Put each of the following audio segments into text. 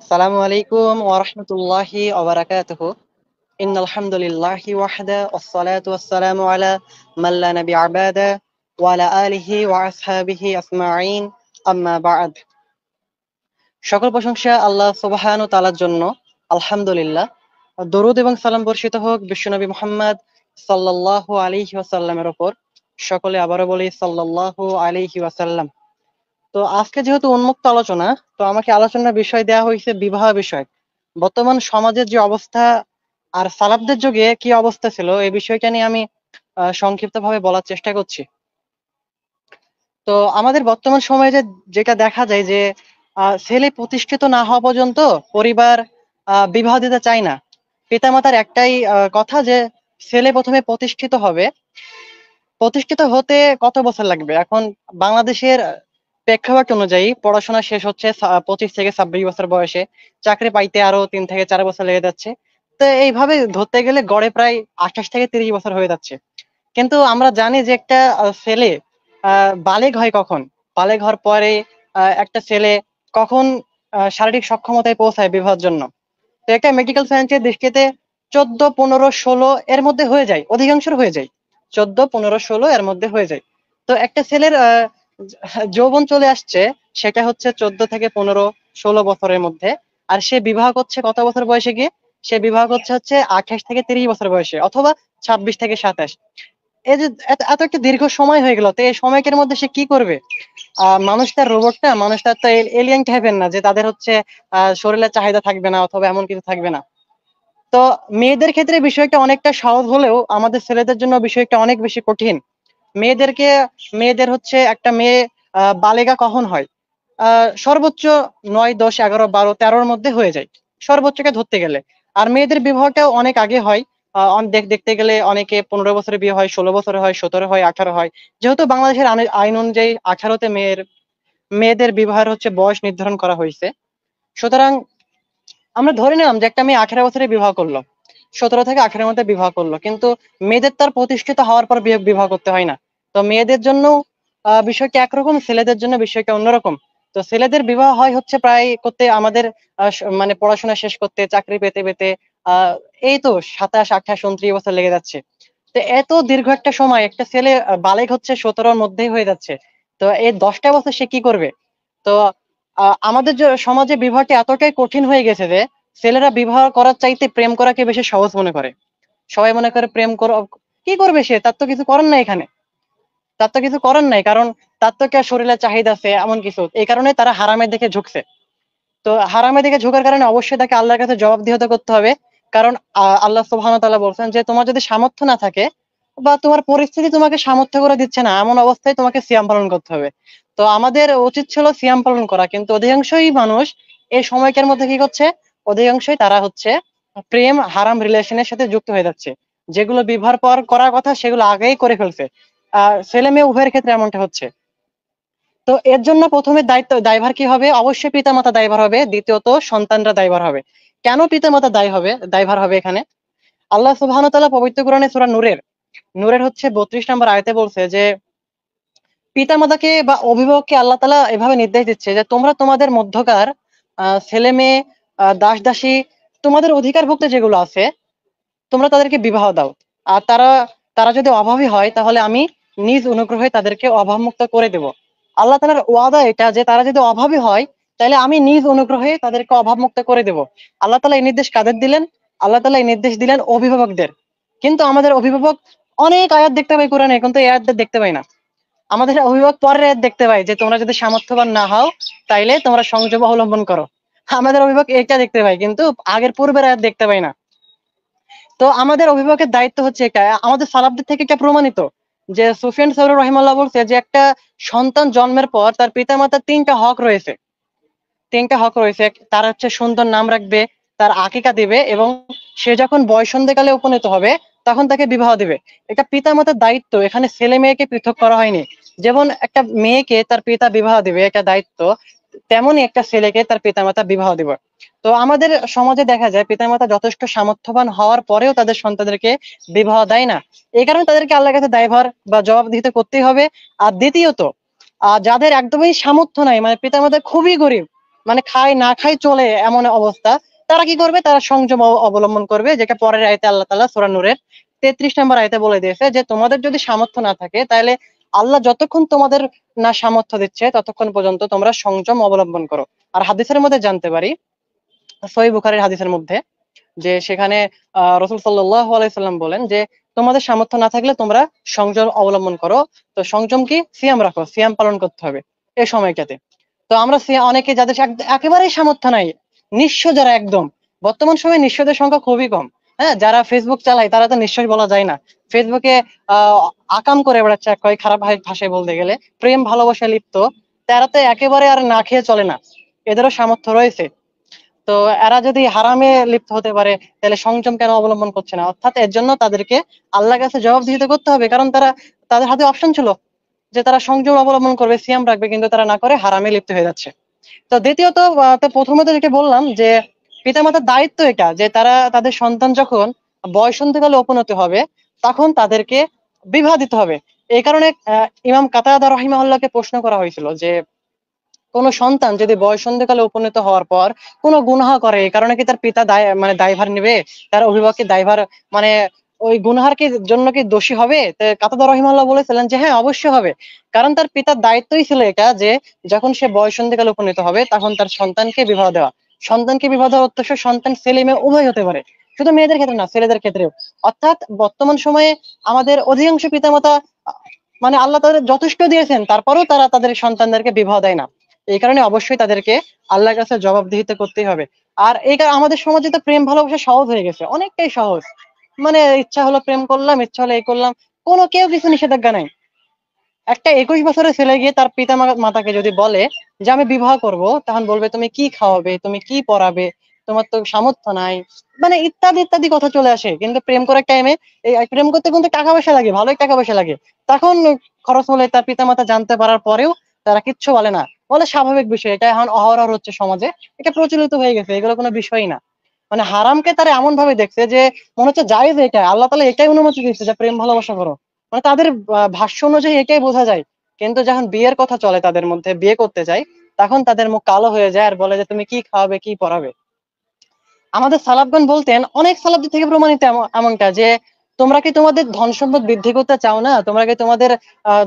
আসসালামু আলাইকুম ওয়া রাহমাতুল্লাহি ওয়া বারাকাতুহু। ইন্নাল হামদুলিল্লাহি ওয়াহদা ওয়াসসালাতু ওয়াসসালামু আলা মান লা নাবিয়্যা বা'দা ওয়া আলা আলিহি ওয়া আসহাবিহি আজমাইন, আম্মা বা'দ। সকল প্রশংসা আল্লাহ সুবহানাহু ওয়া তাআলার জন্য। আলহামদুলিল্লাহ। দরুদ এবং সালাম বর্ষিত হোক বিশ্বনবী মুহাম্মদ সাল্লাল্লাহু আলাইহি ওয়াসাল্লামের উপর। সকলে আবারও বলি সাল্লাল্লাহু আলাইহি ওয়াসাল্লাম। তো আজকে যেহেতু উন্মুক্ত আলোচনা, তো আমাকে আলোচনার বিষয় দেওয়া হয়েছে বিবাহ বিষয়। বর্তমান সমাজের যে অবস্থা আর সালাফদের যুগে কি অবস্থা ছিল এই বিষয়টা নিয়ে আমি সংক্ষিপ্তভাবে বলার চেষ্টা করছি। তো আমাদের বর্তমান সময়ে যেটা দেখা যায় যে ছেলে প্রতিষ্ঠিত না হওয়া পর্যন্ত পরিবার বিবাহ দিতে চায় না। পিতামাতার একটাই কথা যে ছেলে প্রথমে প্রতিষ্ঠিত হবে। প্রতিষ্ঠিত হতে কত বছর লাগবে? এখন বাংলাদেশের প্রেক্ষাপট অনুযায়ী পড়াশোনা শেষ হচ্ছে 25 থেকে 26 বছর বয়সে, চাকরি পাইতে আরো 3 থেকে 4 বছর লেগে যাচ্ছে। তো এইভাবে ধরতে গেলে গড়ে প্রায় 28 থেকে 30 বছর হয়ে যাচ্ছে। কিন্তু আমরা জানি যে একটা ছেলে বালেগ হয় কখন? বালেগ হওয়ার পরে একটা ছেলে কখন শারীরিক সক্ষমতায় পৌঁছায় বিবাহের জন্য? তো একটা মেডিকেল সায়েন্সের দৃষ্টিতে 14, 15, 16 এর মধ্যে হয়ে যায়, অধিকাংশের হয়ে যায়। 14, 15, 16 এর মধ্যে হয়ে যায়। তো একটা ছেলের যৌবন চলে আসছে, সেটা হচ্ছে 14 থেকে 15, 16 বছরের মধ্যে। আর সে বিবাহ করছে কত বছর বয়সে গিয়ে? সে বিবাহ করছে হচ্ছে 28 থেকে 30 বছর বয়সে, অথবা 26 থেকে 27। এই যে এত এত একটা দীর্ঘ সময় হয়ে গেল, তো এই সময়কের মধ্যে সে কি করবে? মানুষ তার রোবটটা, মানুষ তার তো এলিয়েন টাইপের না যে তাদের হচ্ছে শরীরের চাহিদা থাকবে না অথবা এমন কিছু থাকবে না। তো মেয়েদের ক্ষেত্রে বিষয়টা অনেকটা সহজ হলেও আমাদের ছেলেদের জন্য বিষয়টা অনেক বেশি কঠিন। মেয়েদেরকে মেয়েদের হচ্ছে একটা মেয়ে বালেগা কখন হয়? সর্বোচ্চ 9, 10, 11, 12, 13-র মধ্যে হয়ে যায়, সর্বোচ্চকে ধরতে গেলে। আর মেয়েদের বিবাহটাও অনেক আগে হয়। দেখতে গেলে অনেকে 15 বছরে বিয়ে হয়, 16 বছরে হয়, 17 হয়, 18 হয়। যেহেতু বাংলাদেশের আইন অনুযায়ী 18-তে মেয়েদের বিবাহের হচ্ছে বয়স নির্ধারণ করা হয়েছে। সুতরাং আমরা ধরে নিলাম যে একটা মেয়ে 18 বছরে বিবাহ করলো, 17 থেকে 18-র মধ্যে বিবাহ করলো, কিন্তু মেয়েদের তার প্রতিষ্ঠিত হওয়ার পর বিবাহ করতে হয় না। তো মেয়েদের জন্য বিষয়টা একরকম, ছেলেদের জন্য বিষয়টা অন্যরকম। তো ছেলেদের বিবাহ হয় হচ্ছে প্রায় করতে আমাদের মানে পড়াশোনা শেষ করতে, চাকরি পেতে পেতে আহ এই তো 27, 28, 29 বছর লেগে যাচ্ছে। তো এত দীর্ঘ একটা সময় একটা ছেলে বালেগ হচ্ছে 17-র মধ্যেই হয়ে যাচ্ছে। তো এই 10টা বছর সে কি করবে? তো আমাদের যে সমাজে বিবাহটা এতটাই কঠিন হয়ে গেছে যে ছেলেরা বিবাহ করার চাইতে প্রেম করাকে বেশি সহজ মনে করে। সবাই মনে করে প্রেম করো, কি করবে সে? তার তো কিছু করার নাই এখানে। তার তো কিছু করার নাই, কারণ তার তো কে শরীরে চাহিদা আছে এমন কিছু, এই কারণে তারা হারামের দিকে ঝুঁকছে। তো হারামের দিকে ঝোঁকার কারণে অবশ্যই তাকে আল্লাহর কাছে জবাবদিহিতা করতে হবে। কারণ আল্লাহ সুবহানাহু ওয়া তাআলা বলছেন যে তোমার যদি সামর্থ্য না থাকে বা তোমার পরিস্থিতি তোমাকে সামর্থ্য করে দিচ্ছে না, এমন অবস্থায় তোমাকে সিয়াম পালন করতে হবে। তো আমাদের উচিত ছিল সিয়াম পালন করা, কিন্তু অধিকাংশই মানুষ এই সময়কার মধ্যে কি করছে? অধিকাংশই তারা হচ্ছে প্রেম হারাম রিলেশনের সাথে যুক্ত হয়ে যাচ্ছে। যেগুলো বিবাহের পর করার কথা সেগুলো আগেই করে ফেলছে। ছেলে মেয়ে উভয়ের ক্ষেত্রে এমনটা হচ্ছে। তো এর জন্য প্রথমে দায়ভার কি হবে? অবশ্যই পিতামাতা দায়ভার হবে, দ্বিতীয়ত সন্তানরা দায়ভার হবে। কেন পিতামাতা দায়ভার হবে এখানে? আল্লাহ সুবহানাহু ওয়া তাআলা পবিত্র কোরআনে সূরা নূরের নূরের হচ্ছে 32 নম্বর আয়াতে বলছে যে পিতামাতাকে বা অভিভাবককে আল্লাহ তাআলা এভাবে নির্দেশ দিচ্ছে যে তোমরা তোমাদের মধ্যকার ছেলে মেয়ে, দাস দাসী, তোমাদের অধিকারভুক্ত যেগুলো আছে তোমরা তাদেরকে বিবাহ দাও। আর তারা তারা যদি অভাবী হয় তাহলে আমি নিজ অনুগ্রহে তাদেরকে অভাবমুক্ত করে দেব। আল্লাহ তাআলার ওয়াদা এটা যে তারা যদি অভাবী হয় তাহলে আমি নিজ অনুগ্রহে তাদেরকে অভাবমুক্ত করে দেব। আল্লাহ তাআলা এই নির্দেশ কাদের দিলেন? আল্লাহ তাআলা এই নির্দেশ দিলেন অভিভাবকদের। কিন্তু আমাদের অভিভাবক অনেক আয়াত দেখতে পাই কোরআনে, কিন্তু এই আয়াত দেখতে পাই না। আমাদের অভিভাবক পরের আয়াত দেখতে পাই যে তোমরা যদি সামর্থ্যবান না হও তাইলে তোমরা সংযম অবলম্বন করো। আমাদের অভিভাবক এটা দেখতে পাই, কিন্তু আগের পূর্বের আয়াত দেখতে পাই না। তো আমাদের অভিভাবকের দায়িত্ব হচ্ছে এটা। আমাদের সালাফদের থেকে এটা প্রমাণিত যে সুফিয়ান সাউরি রাহিমাহুল্লাহ বলছে যে একটা সন্তান জন্মের পর তার পিতামাতার 3টা হক রয়েছে। 3টা হক রয়েছে। তার হচ্ছে সুন্দর নাম রাখবে, তার আকিকা দিবে, এবং সে যখন বয়ঃসন্ধিকালে উপনীত হবে তখন তাকে বিবাহ দিবে। এটা পিতামাতার দায়িত্ব, এখানে ছেলে মেয়েকে পৃথক করা হয়নি। যেমন একটা মেয়েকে তার পিতা বিবাহ দিবে, এটা দায়িত্ব, তেমনি একটা ছেলেকে তার পিতামাতা বিবাহ দিবে। তো আমাদের সমাজে দেখা যায় পিতামাতা যথেষ্ট সামর্থ্যবান হওয়ার পরেও তাদের সন্তানদেরকে বিবাহ দেয় না। এই কারণে তাদেরকে আল্লাহর কাছে দায়ভার বা জবাবদিহিতা করতেই হবে। আর দ্বিতীয়ত যাদের একদমই সামর্থ্য নাই, মানে পিতামাতা খুবই গরিব, মানে খাই না খাই চলে এমন অবস্থা, তারা কি করবে? তারা সংযম অবলম্বন করবে, যেটা পরের আয়াতে আল্লাহ তাআলা সূরা নূরের 33 নম্বর আয়াতে বলে দিয়েছে যে তোমাদের যদি সামর্থ্য না থাকে, তাহলে আল্লাহ যতক্ষণ তোমাদের না সামর্থ্য দিচ্ছে ততক্ষণ পর্যন্ত তোমরা সংযম অবলম্বন করো। আর হাদিসের মধ্যে জানতে পারি, সহিহ বুখারীর হাদিসের মধ্যে, যে সেখানে রাসূল সাল্লাল্লাহু আলাইহি সাল্লাম বলেন যে তোমাদের সামর্থ্য না থাকলে তোমরা সংযম অবলম্বন করো। তো সংযম কি? সিয়াম রাখো, সিয়াম পালন করতে হবে এই সময়টাতে। তো আমরা অনেকে যাদের একেবারেই সামর্থ্য নাই, নিঃস্ব যারা একদম, বর্তমান সময়ে নিঃস্বদের সংখ্যা খুবই কম। হ্যাঁ, যারা ফেসবুক চালায় তারা তো নিঃস্ব বলা যায় না। ফেসবুকে আকাম করে বেড়াচ্ছে, এক কয় খারাপ ভাষায় বলতে গেলে, প্রেম ভালোবাসা লিপ্ত, তারা তো একেবারে আর না খেয়ে চলে না, এদেরও সামর্থ্য রয়েছে। তো এরা যদি হারামে লিপ্ত হতে পারে, তাহলে সংযম কেন অবলম্বন করছে না? অর্থাৎ এর জন্য তাদেরকে আল্লাহর কাছে জবাবদিহিতা করতে হবে, কারণ তাদের হাতে অপশন ছিল যে তারা সংযম অবলম্বন করবে, সিয়াম রাখবে, কিন্তু তারা না করে হারামে লিপ্ত হয়ে যাচ্ছে। তো দ্বিতীয়ত, তো প্রথমত যেটা বললাম যে পিতামাতার দায়িত্ব এটা যে তারা তাদের সন্তান যখন বয়সন্ধিকালে উপনীত হবে তখন তাদেরকে বিবাহ দিতে হবে। এই কারণে ইমাম কাতাদা রাহিমাহুল্লাহকে প্রশ্ন করা হয়েছিল যে কোন সন্তান যদি বয়সন্ধিকালে উপনীত হওয়ার পর কোনো গুনাহ করে, এই কারণে কি তার পিতা মানে দায়ভার নেবে? তার অভিভাবক কি দায়ভার, মানে ওই গুনাহার কি জন্য কি দোষী হবে? তো কাতাদা রাহিমাহুল্লাহ বলেছিলেন যে হ্যাঁ, অবশ্যই হবে। কারণ তার পিতার দায়িত্বই ছিল এটা যে যখন সে বয়সন্ধিকালে উপনীত হবে তখন তার সন্তানকে বিবাহ দেওয়া। সন্তানকে বিবাহ দেওয়ার উদ্দেশ্য সন্তান ছেলে মেয়ে উভয় হতে পারে, শুধু মেয়েদের ক্ষেত্রে না, ছেলেদের ক্ষেত্রেও। অর্থাৎ বর্তমান সময়ে আমাদের অধিকাংশ পিতামাতা মানে আল্লাহ তাদের যথেষ্ট দিয়েছেন, তারপরেও তারা তাদের সন্তানদেরকে বিবাহ দেয় না। এই কারণে অবশ্যই তাদেরকে আল্লাহর কাছে জবাবদিহিতা করতেই হবে। আর এই আমাদের সমাজে তো প্রেম ভালোবাসা সহজ হয়ে গেছে, অনেকটাই সহজ। মানে ইচ্ছা হলো প্রেম করলাম, ইচ্ছা হলো এই করলাম, কোনো কেউ কিছু নিষেধাজ্ঞা নাই। একটা 21 বছরের ছেলে গিয়ে তার পিতা মাতাকে যদি বলে যে আমি বিবাহ করব, তখন বলবে তুমি কি খাওয়াবে, তুমি কি পড়াবে, তোমার তো সামর্থ্য নাই, মানে ইত্যাদি ইত্যাদি কথা চলে আসে। কিন্তু প্রেম করার টাইমে, এই প্রেম করতে কিন্তু টাকা পয়সা লাগে, ভালোই টাকা পয়সা লাগে। তখন খরচ হলে তার পিতা মাতা জানতে পারার পরেও তারা কিচ্ছু বলে না, বলে স্বাভাবিক বিষয়, এটা এখন অহরহ হচ্ছে সমাজে, এটা প্রচলিত হয়ে গেছে, এগুলো কোনো বিষয়ই না। মানে হারামকে তারা এমন ভাবে দেখছে যে মনে হচ্ছে জায়েজ, এটা আল্লাহ তাআলা এটাই অনুমতি দিচ্ছে যে প্রেম ভালোবাসা করো। মানে তাদের ভাষ্য অনুযায়ী এটাই বোঝা যায়। কিন্তু যখন বিয়ের কথা চলে, তাদের মধ্যে বিয়ে করতে যায়, তখন তাদের মুখ কালো হয়ে যায় আর বলে যে তুমি কি খাওয়াবে, কি পড়াবে। আমাদের সালাফগণ বলতেন, অনেক সালাফদের থেকে প্রমাণিত এমনটা, যে তোমরা কি তোমাদের ধন সম্পদ বৃদ্ধি করতে চাও না? তোমরা কি তোমাদের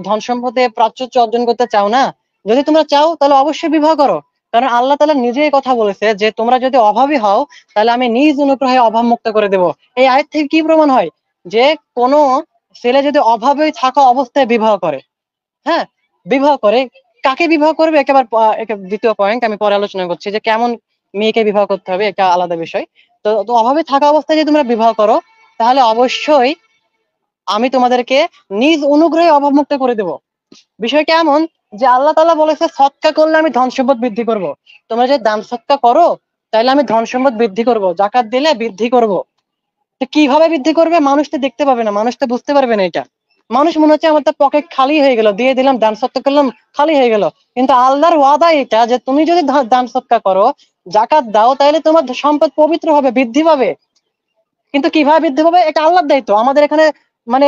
ধন সম্পদে প্রাচুর্য অর্জন করতে চাও না? যদি তোমরা চাও তাহলে অবশ্যই বিবাহ করো। কারণ আল্লাহ তাআলা নিজেই কথা বলেছে যে তোমরা যদি অভাবী হও তাহলে আমি নিজ অনুগ্রহে অভাব মুক্ত করে দেব। এই আয়াত থেকে কি প্রমাণ হয়? যে কোনো ছেলে যদি অভাবে থাকা অবস্থায় বিবাহ করে, হ্যাঁ, বিবাহ করে, কাকে বিবাহ করবে একেবারে দ্বিতীয় পয়েন্ট আমি পরে আলোচনা করছি, যে কেমন মেয়েকে বিবাহ করতে হবে, এটা আলাদা বিষয়। তো অভাবে থাকা অবস্থায় যদি তোমরা বিবাহ করো, তাহলে অবশ্যই আমি তোমাদেরকে নিজ অনুগ্রহে অভাব মুক্ত করে দেব। বিষয়টা এমন যে আল্লাহ তাআলা বলেছে সদকা করলে আমি ধন সম্পদ বৃদ্ধি করব। তোমরা যদি দান সদকা করো তাহলে আমি ধন সম্পদ বৃদ্ধি করব, জাকাত দিলে বৃদ্ধি করব। তো কিভাবে বৃদ্ধি করবে? মানুষ তো দেখতে পাবে না, মানুষ তো বুঝতে পারবে না এটা। মানুষ মনে হচ্ছে আমার তো পকেট খালি হয়ে গেল, দিয়ে দিলাম, দান সৎকা করলাম, খালি হয়ে গেল। কিন্তু আল্লাহর ওয়াদা এটা যে তুমি যদি দান সৎকা করো, জাকাত দাও, তাহলে তোমার সম্পদ পবিত্র হবে, বৃদ্ধি পাবে। কিন্তু কিভাবে বৃদ্ধি পাবে এটা আল্লাহর দায়িত্ব। আমাদের এখানে মানে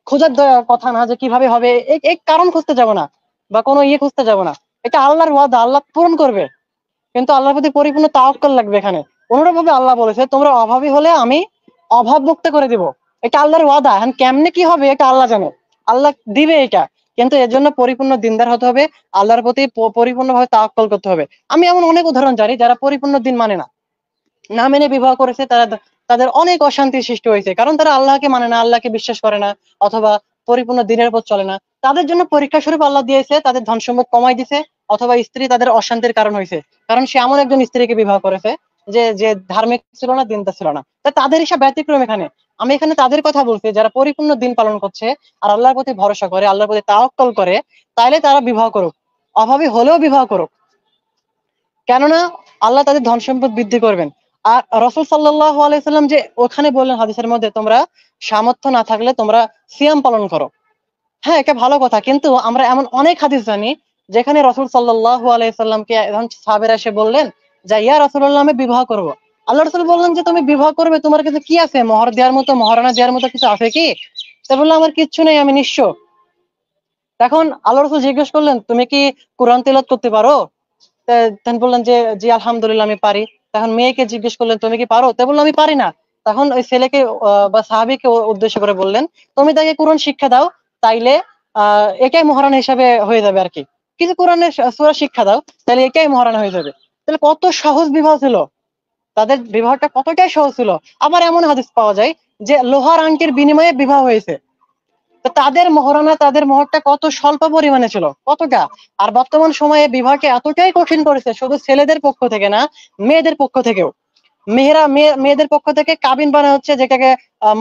খোঁজার কথা না যে কিভাবে হবে, এই কারণ খুঁজতে যাব না, বা কোনো খুঁজতে যাব না। এটা আল্লাহর ওয়াদা, আল্লাহ পূরণ করবে। কিন্তু আল্লাহর প্রতি পরিপূর্ণ তাওয়াক্কুল লাগবে এখানে। অনুরূপ ভাবে আল্লাহ বলেছে তোমরা অভাবী হলে আমি অভাব মুক্ত করে দিব। এটা আল্লাহর ওয়াদা। এখন কেমনে কি হবে এটা আল্লাহ জানে, আল্লাহ দিবে এটা। কিন্তু এর জন্য পরিপূর্ণ দিনদার হতে হবে, আল্লাহর প্রতি পরিপূর্ণভাবে তাওয়াক্কুল করতে হবে। আমি এমন অনেক উদাহরণ জানি যারা পরিপূর্ণ দিন মানে না, না মেনে বিবাহ করেছে, তাদের অনেক অশান্তি সৃষ্টি হয়েছে, কারণ তারা আল্লাহকে মানে না, আল্লাহকে বিশ্বাস করে না, অথবা পরিপূর্ণ দিনের উপর চলে না। তাদের জন্য পরীক্ষা স্বরূপ আল্লাহ দিয়েছে, তাদের ধন সম্পদ কমাই দিছে, অথবা স্ত্রী তাদের অশান্তির কারণ হয়েছে, কারণ সে এমন একজন স্ত্রীকে বিবাহ করেছে যে যে ধার্মিক ছিল না, দিনদার ছিল না। তাদের হিসাব ব্যতিক্রম এখানে। আমি এখানে তাদের কথা বলছি যারা পরিপূর্ণ দিন পালন করছে আর আল্লাহর প্রতি ভরসা করে, আল্লাহর প্রতি তাওয়াক্কুল করে, তাইলে তারা বিবাহ করুক, অভাবী হলেও বিবাহ করুক। কেননা আল্লাহ তাদের ধন সম্পদ বৃদ্ধি করবেন। আর রাসূল সাল্লাল্লাহু আলাইহি সাল্লাম যে ওখানে বললেন হাদিসের মধ্যে, তোমরা সামর্থ্য না থাকলে তোমরা সিয়াম পালন করো। হ্যাঁ, এটা ভালো কথা, কিন্তু আমরা এমন অনেক হাদিস জানি যেখানে রাসূল সাল্লাল্লাহু আলাইহি সাল্লামকে একজন সাহাবীরা এসে বললেন যে ইয়া রাসূলুল্লাহ, আমি বিবাহ করব। আল্লাহ রাসূল বললেন যে তুমি বিবাহ করবে, তোমার কাছে কি আছে? মোহর দেওয়ার মতো, মহারণা দেওয়ার মতো কিছু আছে কি? তা বললো আমার কিচ্ছু নেই, আমি নিঃস্ব। তখন আল্লাহ রাসূল জিজ্ঞেস করলেন তুমি কি কোরআন তেলাওয়াত করতে পারো? তখন বললেন যে জি আলহামদুলিল্লাহ আমি পারি। তখন মেয়েকে জিজ্ঞেস করলেন তুমি কি পারো? তো বললো আমি পারি না। তখন ওই ছেলেকে বা সাহাবীকে উদ্দেশ্য করে বললেন তুমি তাকে কোরআন শিক্ষা দাও, তাইলে এটাই মহারানা হিসাবে হয়ে যাবে আর কি। কিছু কোরআনের সূরা শিক্ষা দাও, তাহলে এটাই মহারানা হয়ে যাবে। তাহলে কত সহজ বিবাহ ছিল, তাদের বিবাহটা কতটাই সহজ ছিল। আবার এমন হাদিস পাওয়া যায় যে লোহার আংটির বিনিময়ে বিবাহ হয়েছে। তো তাদের মহারণা, তাদের মোহরটা কত স্বল্প পরিমাণে ছিল, কতটা। আর বর্তমান সময়ে বিবাহকে এতটাই কঠিন করেছে, শুধু ছেলেদের পক্ষ থেকে না, মেয়েদের পক্ষ থেকেও। মেয়েদের পক্ষ থেকে কাবিন বানা হচ্ছে, যেটাকে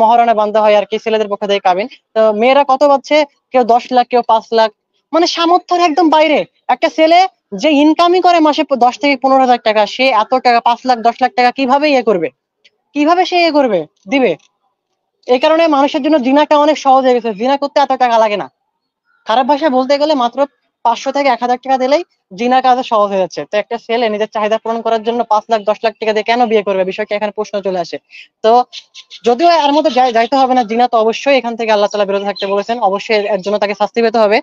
মহারণা বান্ধা হয় আর কি, ছেলেদের পক্ষ থেকে কাবিন। তো মেয়েরা কত পাচ্ছে, কেউ 10 লাখ, কেউ 5 লাখ, মানে সামর্থ্যের একদম বাইরে। একটা ছেলে যে ইনকামই করে মাসে 10 থেকে 15 হাজার টাকা, সে এত টাকা, 5 লাখ 10 লাখ টাকা কিভাবে ইয়ে করবে, কিভাবে সে ইয়ে করবে, দিবে? এই কারণে মানুষের জন্য জিনাটা অনেক সহজ হয়ে গেছে, জিনা করতে এত টাকা লাগে না। খারাপ ভাষায় বলতে গেলে মাত্র 500 থেকে 1000 টাকা দিলেই জিনা কাজ সহজ হয়ে যাচ্ছে। তো একটা ছেলে নিজের চাহিদা পূরণ করার জন্য 5 লাখ 10 লাখ টাকা দিয়ে কেন বিয়ে করবে, বিষয়টা এখানে প্রশ্ন চলে আসে। তো যদিও এর মধ্যে যাইতে হবে না, জিনা তো অবশ্যই এখান থেকে আল্লাহ তাআলা বিরত থাকতে বলেছেন, অবশ্যই এর জন্য তাকে শাস্তি পেতে হবে,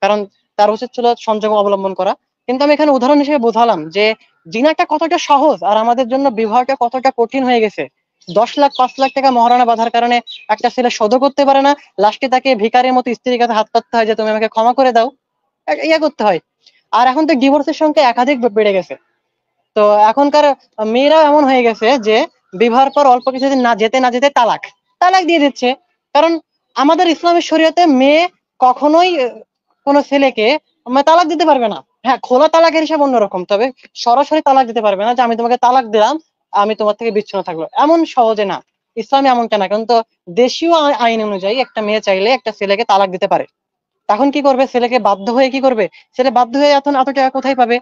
কারণ তার উচিত ছিল সংযম অবলম্বন করা। কিন্তু আমি এখানে উদাহরণ হিসেবে বোঝালাম যে জিনাটা কতটা সহজ আর আমাদের জন্য বিবাহটা কতটা কঠিন হয়ে গেছে। 10 লাখ 5 লাখ টাকা মহারণা বাঁধার কারণে একটা ছেলে সহ্য করতে পারে না, লাস্টে তাকে ভিখারির মতো স্ত্রীর কাছে হাত পাততে হয় যে তুমি আমাকে ক্ষমা করে দাও, ইয়া করতে হয়। আর এখন তো ডিভোর্সের সংখ্যা একাধিক বেড়ে গেছে। তো এখনকার মেয়েরাও এমন হয়ে গেছে যে বিবাহের পর অল্প কিছুদিন না যেতে না যেতে তালাক তালাক দিয়ে দিচ্ছে। কারণ আমাদের ইসলামের শরীয়তে মেয়ে কখনোই কোনো ছেলেকে তালাক দিতে পারবে না। হ্যাঁ, খোলা তালাকের হিসাব অন্যরকম, তবে সরাসরি তালাক দিতে পারবে না যে আমি তোমাকে তালাক দিলাম, আমি তোমার থেকে বিচ্ছিন্ন থাকবো, এমন সহজে না। ইসলামে এমনটা না, কারণ তো দেশীয় আইন অনুযায়ী একটা মেয়ে চাইলে একটা ছেলেকে তালাক দিতে পারে। তখন কি করবে, ছেলেকে বাধ্য হয়ে কি করবে, ছেলে বাধ্য হয়ে এখন এত টাকা কোথায় পাবে?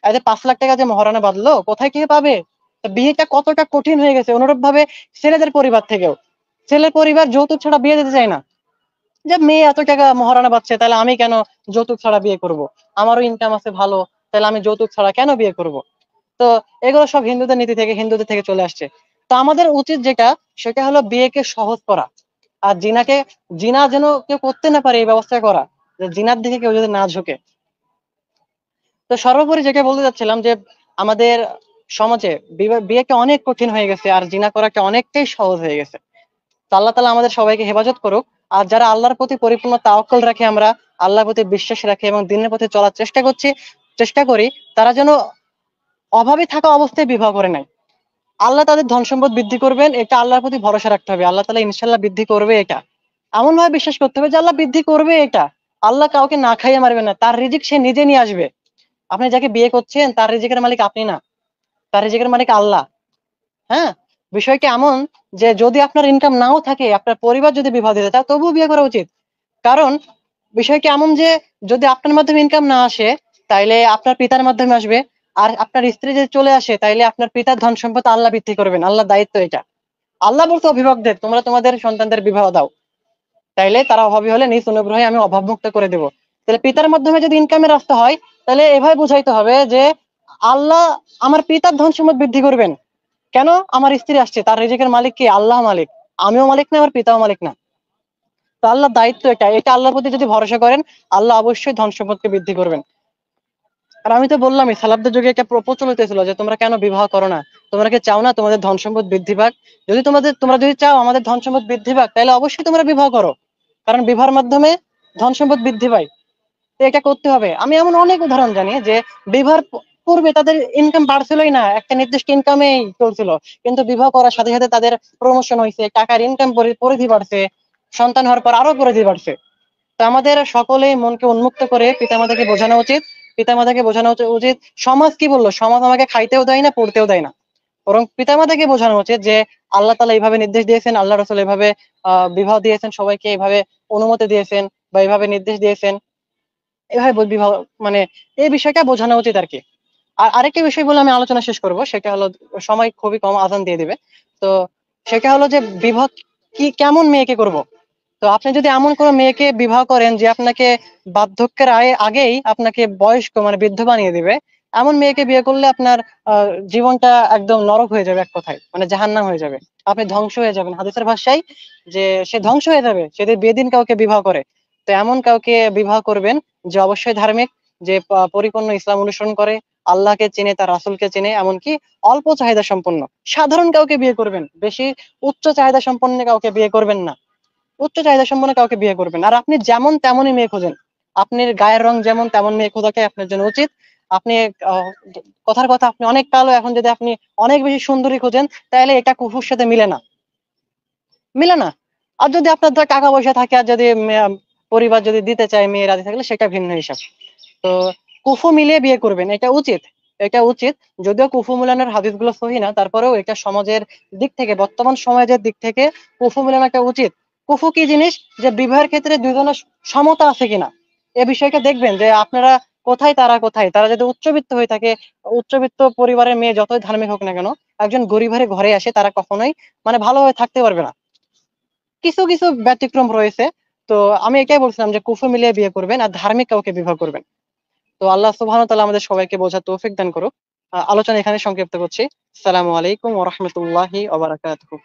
এই যে 5 লাখ টাকা যে মহারণা বাঁধলো, কোথায় কি পাবে? তো বিয়েটা কতটা কঠিন হয়ে গেছে। অনুরূপ ভাবে ছেলেদের পরিবার থেকেও, ছেলের পরিবার যৌতুক ছাড়া বিয়ে দিতে চায় না। যে মেয়ে এত টাকা মহারণা পাচ্ছে, তাহলে আমি কেন যৌতুক ছাড়া বিয়ে করব? আমারও ইনকাম আছে ভালো, তাহলে আমি যৌতুক ছাড়া কেন বিয়ে করব? তো এগুলো সব হিন্দুদের নীতি থেকে, হিন্দুদের থেকে চলে আসছে। তো আমাদের উচিত যেটা, সেটা হলো বিয়েকে সহজ করা। আর জিনা যেন কেউ করতে না পারে, এই ব্যবস্থা করা, যে জিনার দিকে কেউ যদি না ঝুঁকে। তো সর্বোপরি যেটা বলতে চাচ্ছিলাম যে আমাদের সমাজে বিয়েটা অনেক কঠিন হয়ে গেছে, আর জিনা করাটা অনেকটাই সহজ হয়ে গেছে। তো আল্লাহ তাআলা আমাদের সবাইকে হেফাজত করুক। আর যারা আল্লাহর প্রতি পরিপূর্ণ তাওয়াক্কুল রাখে, আমরা আল্লাহর প্রতি বিশ্বাস রাখি এবং দিনের পথে চলার চেষ্টা করি, তারা যেন অভাবে থাকা অবস্থায় বিবাহ করে নাই। আল্লাহ তাদের ধন সম্পদ বৃদ্ধি করবেন, এটা আল্লাহর প্রতি ভরসা রাখতে হবে। আল্লাহ তাআলা ইনশাআল্লাহ বৃদ্ধি করবে, এটা এমন ভাবে বিশ্বাস করতে হবে যে আল্লাহ বৃদ্ধি করবে এটা। আল্লাহ কাউকে না খাইয়ে মারবে না, তার রিজিক সে নিজে নিয়ে আসবে। আপনি যাকে বিয়ে করছেন তার রিজিকের মালিক আপনি না, তার রিজিকের মালিক আল্লাহ। হ্যাঁ, বিষয়টা এমন যে যদি আপনার ইনকাম নাও থাকে, আপনার পরিবার যদি বিবাহ দিতে চায়, তবুও বিয়ে করা উচিত। কারণ বিষয়টা এমন যে যদি আপনার মাধ্যমে ইনকাম না আসে, তাইলে আপনার পিতার মাধ্যমে আসবে। আর আপনার স্ত্রী যদি চলে আসে, তাইলে আপনার পিতার ধন সম্পদ আল্লাহ বৃদ্ধি করবেন, আল্লাহর দায়িত্ব এটা। আল্লাহ বলতে অভিভাবকদের তোমরা তোমাদের সন্তানদের বিবাহ দাও, তাইলে তারা অভাবী হলে নিজ অনুগ্রহে আমি অভাব মুক্ত করে দেবো। তাহলে পিতার মাধ্যমে যদি ইনকামের রাস্তা হয়, তাহলে এভাবে বুঝাইতে হবে যে আল্লাহ আমার পিতার ধন সম্পদ বৃদ্ধি করবেন। কেন? আমার স্ত্রী আসছে, তার রিজিকের মালিক কি? আল্লাহ মালিক। আমিও মালিক না, আমার পিতাও মালিক না। তো আল্লাহর দায়িত্ব এটা, এটা আল্লাহর প্রতি যদি ভরসা করেন, আল্লাহ অবশ্যই ধন সম্পদকে বৃদ্ধি করবেন। আর আমি তো বললামই, সালাফদের যুগে একটা প্রচলিত ছিল যে তোমরা কেন বিবাহ করো না, তোমরা কি চাও না তোমাদের ধন সম্পদ বৃদ্ধি পাক? যদি তোমরা যদি চাও আমাদের ধন সম্পদ বৃদ্ধি পাক, তাহলে অবশ্যই তোমরা বিবাহ করো, কারণ বিবাহের মাধ্যমে ধন সম্পদ বৃদ্ধি পায়। তো এটা করতে হবে। আমি এমন অনেক উদাহরণ জানি যে বিবাহের পূর্বে তাদের ইনকাম বাড়ছিলই না, একটা নির্দিষ্ট ইনকামেই চলছিল, কিন্তু বিবাহ করার সাথে সাথে তাদের প্রমোশন হয়েছে, টাকার ইনকাম পরিধি বাড়ছে, সন্তান হওয়ার পর আরো পরিধি বাড়ছে। তো আমাদের সকলেই মনকে উন্মুক্ত করে পিতামাতাকে বোঝানো উচিত। পিতামাতাকে বোঝানো উচিত সমাজ কি বললো, সমাজ আমাকে খাইতেও দেয় না, পড়তেও দেয় না, বরং পিতামাতাকে বোঝানো উচিত যে আল্লাহ তাআলা এইভাবে নির্দেশ দিয়েছেন, আল্লাহ রাসূল এইভাবে বিবাহ দিয়েছেন, সবাইকে এইভাবে অনুমতি দিয়েছেন বা এইভাবে নির্দেশ দিয়েছেন। এভাবে বিবাহ, মানে এই বিষয়টা বোঝানো উচিত আর কি। আর আরেকটা বিষয় বলে আমি আলোচনা শেষ করব, সেটা হলো সময় খুবই কম, আজান দিয়ে দিবে। তো সেটা হলো যে বিবাহ কি, কেমন মেয়েকে করব। তো আপনি যদি এমন কোনো মেয়েকে বিবাহ করেন যে আপনাকে বার্ধক্যের আগেই আপনাকে বয়স্ক মানে বৃদ্ধ বানিয়ে দিবে, এমন মেয়েকে বিয়ে করলে আপনার জীবনটা একদম নরক হয়ে যাবে, এক কথায় মানে জাহান্নাম হয়ে যাবে। আপনি ধ্বংস হয়ে যাবেন, হাদিসের ভাষায় যে সে ধ্বংস হয়ে যাবে সে যদি বেদিন কাউকে বিবাহ করে। তো এমন কাউকে বিবাহ করবেন যে অবশ্যই ধার্মিক, যে পরিপূর্ণ ইসলাম অনুসরণ করে, আল্লাহকে চেনে, তার রাসূলকে চেনে, এমনকি অল্প চাহিদা সম্পন্ন সাধারণ কাউকে বিয়ে করবেন, বেশি উচ্চ চাহিদা সম্পন্ন কাউকে বিয়ে করবেন না। উচ্চ চাহিদা সম্পন্ন কাউকে বিয়ে করবেন। আর আপনি যেমন তেমনই মেয়ে খোঁজেন, আপনার গায়ের রং যেমন তেমন মেয়ে খোঁজাটাই আপনার জন্য উচিত। আপনি আহ, কথার কথা আপনি অনেক কালো, এখন যদি আপনি অনেক বেশি সুন্দরী খোঁজেন, তাহলে এটা কুফুর সাথে মিলে না, মিলে না। আর যদি আপনার ধর টাকা পয়সা থাকে, আর যদি পরিবার যদি দিতে চায়, মেয়ে রাজি থাকলে সেটা ভিন্ন হিসাব। তো কুফু মিলিয়ে বিয়ে করবেন, এটা উচিত, এটা উচিত। যদিও কুফু মিলানোর হাদিসগুলো সহি না, তারপরেও এটা সমাজের দিক থেকে, বর্তমান সমাজের দিক থেকে কুফু মিলানো একটা উচিত। কুফু কি জিনিস, যে বিবাহের ক্ষেত্রে দুজনের সমতা আছে কিনা, এ বিষয়টা দেখবেন যে আপনারা কোথায়, তারা কোথায়। তারা যদি উচ্চবিত্ত হয়ে থাকে, উচ্চবিত্ত পরিবারের মেয়ে যতই ধার্মিক হোক না কেন, একজন গরিবের ঘরে আসে, তারা কখনোই মানে ভালোভাবে থাকতে পারবে না। কিছু কিছু ব্যতিক্রম রয়েছে। তো আমি এটাই বলছিলাম যে কুফু মিলিয়ে বিয়ে করবেন আর ধার্মিক কাউকে বিবাহ করবেন। তো আল্লাহ সুবহানাহু ওয়া তাআলা আমাদের সবাইকে বোঝার তৌফিক দান করুক। আলোচনা এখানে সংক্ষিপ্ত করছি। আসসালামু আলাইকুম ওয়া রাহমাতুল্লাহি ওয়া বারাকাতুহু।